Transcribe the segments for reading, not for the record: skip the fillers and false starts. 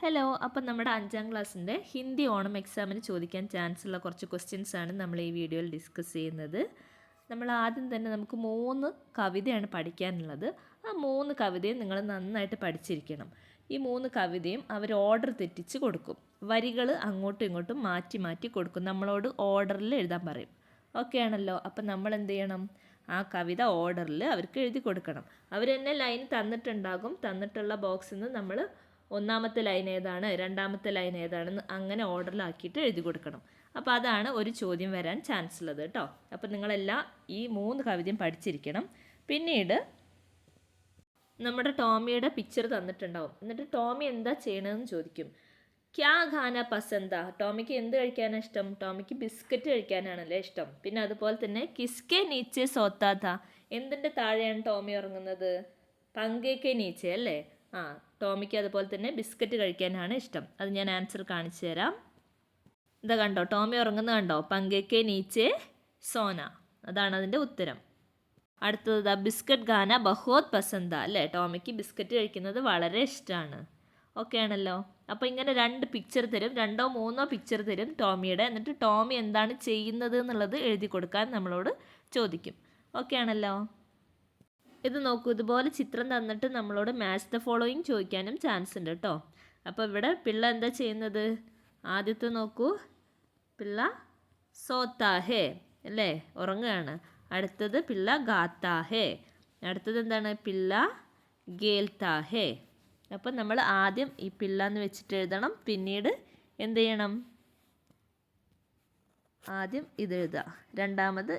Hello, അപ്പം നമ്മുടെ 5ാം ക്ലാസ്സിൻ്റെ ഹിന്ദി ഓണം എക്സാമിന് ചോദിക്കാൻ ചാൻസ് ഉള്ള കുറച്ച് ക്വസ്റ്റ്യൻസ് ആണ് നമ്മൾ ഈ വീഡിയോയിൽ ഡിസ്കസ് ചെയ്യുന്നത്. നമ്മൾ ആദ്യം തന്നെ നമുക്ക് 3 കവിതയാണ് പഠിക്കാനുള്ളത്. ആ 3 കവിതയും നിങ്ങൾ നന്നായിട്ട് പഠിച്ചിരിക്കണം. ഈ 3 കവിതയും അവർ ഓർഡർ തെറ്റിച്ച് കൊടുക്കും. വരികൾ അങ്ങോട്ടും ഇങ്ങോട്ടും മാറ്റി മാറ്റി കൊടുക്കും. നമ്മളോട് ഓർഡറിൽ എഴുതാൻ പറയും. ഓക്കെ ആണല്ലോ. അപ്പം നമ്മൾ എന്ത് ചെയ്യണം? ആ കവിത ഓർഡറിൽ അവർക്ക് എഴുതി കൊടുക്കണം. അവർ തന്നെ ലൈൻ തന്നിട്ടുണ്ടാകും. തന്നിട്ടുള്ള ബോക്സിൽ നിന്ന് നമ്മൾ ഒന്നാമത്തെ ലൈൻ ഏതാണ്, രണ്ടാമത്തെ ലൈൻ ഏതാണെന്ന് അങ്ങനെ ഓർഡറിലാക്കിയിട്ട് എഴുതി കൊടുക്കണം. അപ്പോൾ അതാണ് ഒരു ചോദ്യം വരാൻ ചാൻസ് ഉള്ളത് കേട്ടോ. അപ്പോൾ നിങ്ങളെല്ലാം ഈ 3 കവിതയും പഠിച്ചിരിക്കണം. പിന്നീട് നമ്മുടെ ടോമിയുടെ പിക്ചർ തന്നിട്ടുണ്ടാവും. എന്നിട്ട് ടോമി എന്താ ചെയ്യണമെന്ന് ചോദിക്കും. ക്യാ ഖാന പസന്ത, ടോമിക്ക് എന്ത് കഴിക്കാനാണ് ഇഷ്ടം? ടോമിക്ക് ബിസ്ക്കറ്റ് കഴിക്കാനാണല്ലേ ഇഷ്ടം. പിന്നെ അതുപോലെ തന്നെ കിസ്കെ നീച്ചെ സോത്താ ഥാ, എന്തിൻ്റെ താഴെയാണ് ടോമി ഉറങ്ങുന്നത്? പങ്കേക്കെ നീച്ചെ അല്ലേ. ടോമിക്ക് അതുപോലെ തന്നെ ബിസ്ക്കറ്റ് കഴിക്കാനാണ് ഇഷ്ടം. അത് ഞാൻ ആൻസർ കാണിച്ചു തരാം. ഇതാ കണ്ടോ, ടോമി ഉറങ്ങുന്നത് കണ്ടോ? പങ്കേക്കെ നീച്ചെ സോന, അതാണ് അതിൻ്റെ ഉത്തരം. അടുത്തത് ബിസ്ക്കറ്റ് ഖാന ബഹോത് പസന്ത അല്ലേ, ടോമിക്ക് ബിസ്ക്കറ്റ് കഴിക്കുന്നത് വളരെ ഇഷ്ടമാണ്. ഓക്കെ ആണല്ലോ. അപ്പോൾ ഇങ്ങനെ 2 പിക്ചർ തരും, 2ഓ 3ഓ പിക്ചർ തരും ടോമിയുടെ. എന്നിട്ട് ടോമി എന്താണ് ചെയ്യുന്നത് എന്നുള്ളത് എഴുതി കൊടുക്കാൻ നമ്മളോട് ചോദിക്കും. ഓക്കെ ആണല്ലോ. ഇത് നോക്കൂ, ഇതുപോലെ ചിത്രം തന്നിട്ട് നമ്മളോട് മാച്ച് ദ ഫോളോയിങ് ചോദിക്കാനും ചാൻസ് ഉണ്ട് കേട്ടോ. അപ്പോൾ ഇവിടെ പിള്ള എന്താ ചെയ്യുന്നത്? ആദ്യത്തെ നോക്കൂ, പിള്ള സോത്താഹേ അല്ലേ, ഉറങ്ങുകയാണ്. അടുത്തത് പിള്ള ഗാത്താഹേ. അടുത്തത് എന്താണ്? പിള്ള ഗേൽത്താഹേ. അപ്പം നമ്മൾ ആദ്യം ഈ പിള്ള എന്ന് വെച്ചിട്ട് എഴുതണം. പിന്നീട് എന്ത് ചെയ്യണം? ആദ്യം ഇതെഴുതുക, രണ്ടാമത്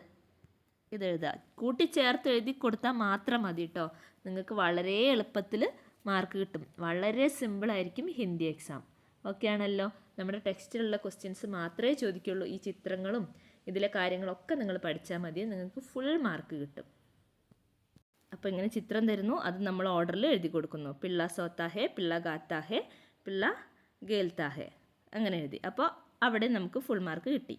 ഇതെഴുതുക. കൂട്ടിച്ചേർത്ത് എഴുതി കൊടുത്താൽ മാത്രം മതി കേട്ടോ. നിങ്ങൾക്ക് വളരെ എളുപ്പത്തിൽ മാർക്ക് കിട്ടും. വളരെ സിമ്പിളായിരിക്കും ഹിന്ദി എക്സാം. ഓക്കെ ആണല്ലോ. നമ്മുടെ ടെക്സ്റ്റിലുള്ള ക്വസ്റ്റ്യൻസ് മാത്രമേ ചോദിക്കുള്ളൂ. ഈ ചിത്രങ്ങളും ഇതിലെ കാര്യങ്ങളൊക്കെ നിങ്ങൾ പഠിച്ചാൽ മതി, നിങ്ങൾക്ക് ഫുൾ മാർക്ക് കിട്ടും. അപ്പോൾ ഇങ്ങനെ ചിത്രം തരുന്നു, അത് നമ്മൾ ഓർഡറിൽ എഴുതി കൊടുക്കുന്നു. പിള്ള സോത്താഹേ, പിള്ള ഗാത്താഹേ, പിള്ള ഗേൽത്താഹേ, അങ്ങനെ എഴുതി. അപ്പോൾ അവിടെ നമുക്ക് ഫുൾ മാർക്ക് കിട്ടി.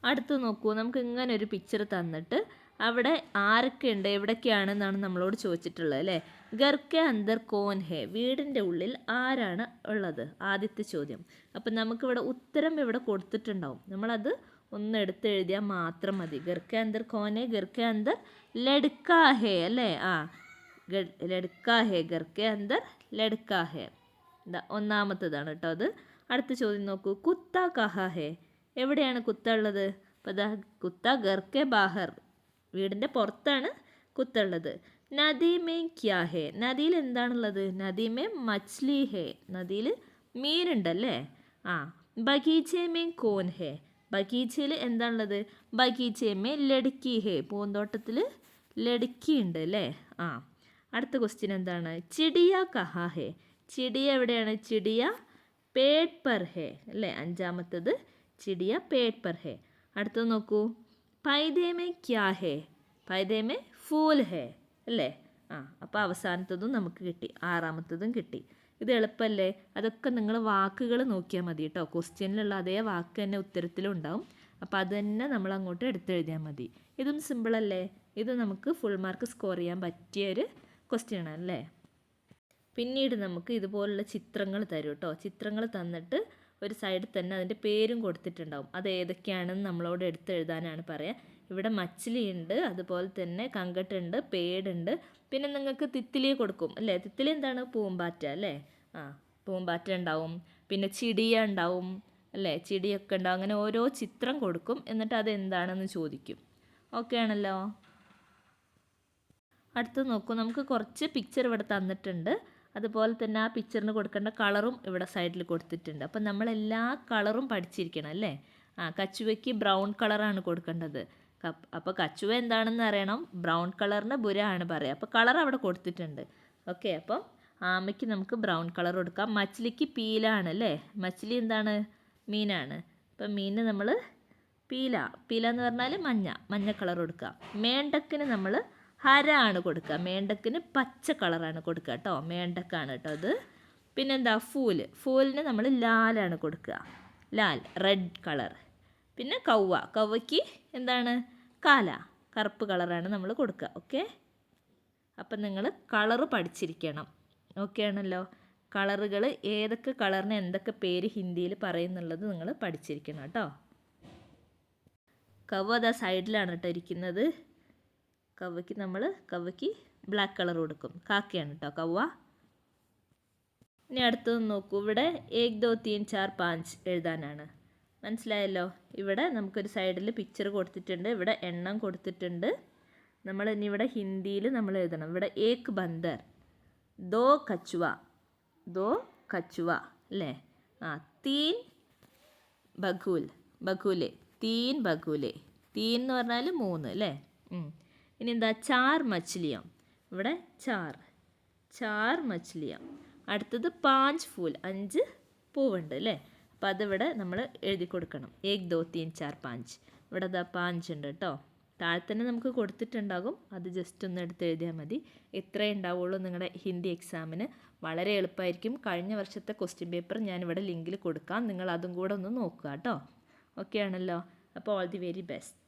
അടുത്ത് നോക്കൂ, നമുക്ക് ഇങ്ങനെ ഒരു പിക്ചർ തന്നിട്ട് അവിടെ ആരൊക്കെ ഉണ്ട്, എവിടൊക്കെയാണെന്നാണ് നമ്മളോട് ചോദിച്ചിട്ടുള്ളത് അല്ലേ. ഗർക്കെ അന്തർ കോൻ ഹേ, വീടിൻ്റെ ഉള്ളിൽ ആരാണ് ഉള്ളത്? ആദ്യത്തെ ചോദ്യം. അപ്പം നമുക്കിവിടെ ഉത്തരം ഇവിടെ കൊടുത്തിട്ടുണ്ടാവും. നമ്മളത് ഒന്ന് എടുത്ത് എഴുതിയാൽ മാത്രം മതി. ഗർക്കെ അന്തർ കോൻ ഹേ, ഗർക്കെ അന്തർ ലഡ്കാ ഹേ അല്ലേ. ലഡ്കാ ഹേ, ഗർക്കെ അന്തർ ലഡ്കാ ഹേ. ഒന്നാമത്തതാണ് കേട്ടോ അത്. അടുത്ത ചോദ്യം നോക്കൂ, കുത്ത കഹാ ഹേ, എവിടെയാണ് കുത്ത ഉള്ളത്? അപ്പോൾ ദാ കുത്ത ഗർക്കെ ബാഹർ, വീടിൻ്റെ പുറത്താണ് കുത്ത ഉള്ളത്. നദി മേ ക്യാ ഹേ, നദിയിൽ എന്താണുള്ളത്? നദി മേ മച്ച്ലി ഹേ, നദിയിൽ മീനുണ്ടല്ലേ. ബഗീച്ചെ മേ കോൻ ഹേ, ബഗീച്ചയിൽ എന്താണുള്ളത്? ബഗീച്ചെ മേ ലടുക്കി ഹേ, പൂന്തോട്ടത്തിൽ ലടുക്കി ഉണ്ട് അല്ലേ. അടുത്ത ക്വസ്റ്റ്യൻ എന്താണ്? ചിടിയ കഹാ ഹേ, ചിടിയ എവിടെയാണ്? ചിടിയ പേട് പർ ഹേ അല്ലേ, അഞ്ചാമത്തത് ചിടിയ പേട് പർ ഹേ. അടുത്തത് നോക്കൂ, പൈതേ മേ ക്യാ ഹേ, പൈതേ മേ ഫൂൽ ഹേ അല്ലേ. അപ്പോൾ അവസാനത്തതും നമുക്ക് കിട്ടി, ആറാമത്തതും കിട്ടി. ഇത് എളുപ്പമല്ലേ? അതൊക്കെ നിങ്ങൾ വാക്കുകൾ നോക്കിയാൽ മതി കേട്ടോ. ക്വസ്റ്റ്യനിലുള്ള അതേ വാക്ക് തന്നെ ഉത്തരത്തിലും ഉണ്ടാവും. അപ്പോൾ അത് തന്നെ നമ്മൾ അങ്ങോട്ട് എടുത്തെഴുതിയാൽ മതി. ഇതും സിമ്പിളല്ലേ? ഇത് നമുക്ക് ഫുൾ മാർക്ക് സ്കോർ ചെയ്യാൻ പറ്റിയൊരു ക്വസ്റ്റ്യൻ ആണല്ലേ. പിന്നീട് നമുക്ക് ഇതുപോലുള്ള ചിത്രങ്ങൾ തരും കേട്ടോ. ചിത്രങ്ങൾ തന്നിട്ട് ഒരു സൈഡിൽ തന്നെ അതിൻ്റെ പേരും കൊടുത്തിട്ടുണ്ടാവും. അത് ഏതൊക്കെയാണെന്ന് നമ്മളോട് എടുത്തെഴുതാനാണ് പറയുക. ഇവിടെ മച്ചിലി ഉണ്ട്, അതുപോലെ തന്നെ കങ്കട്ടുണ്ട്, പേടുണ്ട്, പിന്നെ നിങ്ങൾക്ക് തിത്തിലി കൊടുക്കും അല്ലേ. തിത്തിലി എന്താണ്? പൂമ്പാറ്റ അല്ലേ. പൂമ്പാറ്റ ഉണ്ടാവും, പിന്നെ ചിടിയ ഉണ്ടാവും അല്ലേ, ചിടിയൊക്കെ ഉണ്ടാവും. അങ്ങനെ ഓരോ ചിത്രം കൊടുക്കും, എന്നിട്ട് അത് എന്താണെന്ന് ചോദിക്കും. ഓക്കെ ആണല്ലോ. അടുത്ത് നോക്കൂ, നമുക്ക് കുറച്ച് പിക്ചർ ഇവിടെ തന്നിട്ടുണ്ട്. അതുപോലെ തന്നെ ആ പിക്ചറിന് കൊടുക്കേണ്ട കളറും ഇവിടെ സൈഡിൽ കൊടുത്തിട്ടുണ്ട്. അപ്പം നമ്മളെല്ലാ കളറും പഠിച്ചിരിക്കണം അല്ലേ. കച്ചുവയ്ക്ക് ബ്രൗൺ കളറാണ് കൊടുക്കേണ്ടത്. അപ്പോൾ കച്ചുവ എന്താണെന്ന് അറിയണം. ബ്രൗൺ കളറിന് ബുര ആണ് പറയുക. അപ്പോൾ കളർ അവിടെ കൊടുത്തിട്ടുണ്ട്. ഓക്കെ, അപ്പം ആമയ്ക്ക് നമുക്ക് ബ്രൗൺ കളർ കൊടുക്കാം. മച്ചിലിക്ക് പീലാണ് അല്ലേ. മച്ചിലി എന്താണ്? മീനാണ്. അപ്പം മീനിന് നമ്മൾ പീല എന്ന് പറഞ്ഞാൽ മഞ്ഞ കളർ കൊടുക്കുക. മേണ്ടക്കിന് നമ്മൾ ഹര ആണ് കൊടുക്കുക. മേണ്ടക്കിന് പച്ച കളറാണ് കൊടുക്കുക കേട്ടോ. മേണ്ടക്കാണ് കേട്ടോ അത്. പിന്നെന്താ? ഫൂലിന് നമ്മൾ ലാലാണ് കൊടുക്കുക. Lal, red colour. പിന്നെ കൗവയ്ക്ക് എന്താണ്? കറുപ്പ് കളറാണ് നമ്മൾ കൊടുക്കുക. ഓക്കെ, അപ്പം നിങ്ങൾ കളറ് പഠിച്ചിരിക്കണം. ഓക്കെ ആണല്ലോ. കളറുകൾ ഏതൊക്കെ കളറിന് എന്തൊക്കെ പേര് ഹിന്ദിയിൽ പറയുന്നുള്ളത് നിങ്ങൾ പഠിച്ചിരിക്കണം കേട്ടോ. കവ്വ അതാ സൈഡിലാണ് കേട്ടോ ഇരിക്കുന്നത്. കവ്വയ്ക്ക് ബ്ലാക്ക് കളർ കൊടുക്കും. കാക്കയാണ് കേട്ടോ കവ്വ. ഇനി അടുത്തത് നോക്കൂ. ഇവിടെ 1 2 3 4 5 എഴുതാനാണ്. മനസ്സിലായല്ലോ. ഇവിടെ നമുക്കൊരു സൈഡിൽ പിക്ചർ കൊടുത്തിട്ടുണ്ട്, ഇവിടെ എണ്ണം കൊടുത്തിട്ടുണ്ട്. നമ്മൾ ഇനി ഇവിടെ ഹിന്ദിയിൽ നമ്മൾ എഴുതണം. ഇവിടെ 1 ബന്ദർ, 2 കച്ചുവ അല്ലേ. 3 ബഘൂലെ 3 ബഘൂലെ. 3 എന്ന് പറഞ്ഞാൽ 3 അല്ലേ. ഇനി എന്താ 4 മച്ഛലിയാം. ഇവിടെ 4 മച്ഛലിയാം. അടുത്തത് 5 ഫൂൽ, 5 പൂവുണ്ട് അല്ലേ. അപ്പോൾ അതിവിടെ നമ്മൾ എഴുതി കൊടുക്കണം. 1 2 3 4 5. ഇവിടെ അതാ 5 ഉണ്ട് കേട്ടോ. താഴെ തന്നെ നമുക്ക് കൊടുത്തിട്ടുണ്ടാകും, അത് ജസ്റ്റ് ഒന്ന് എടുത്ത് എഴുതിയാൽ മതി. ഇത്രയേ ഉണ്ടാവുള്ളൂ നിങ്ങളുടെ ഹിന്ദി എക്സാമിന്. വളരെ എളുപ്പമായിരിക്കും. കഴിഞ്ഞ വർഷത്തെ ക്വസ്റ്റ്യൻ പേപ്പർ ഞാനിവിടെ ലിങ്കിൽ കൊടുക്കാം, നിങ്ങൾ അതും കൂടെ ഒന്ന് നോക്കുക കേട്ടോ. ഓക്കെ ആണല്ലോ. അപ്പോൾ ഓൾ ദി വെരി ബെസ്റ്റ്.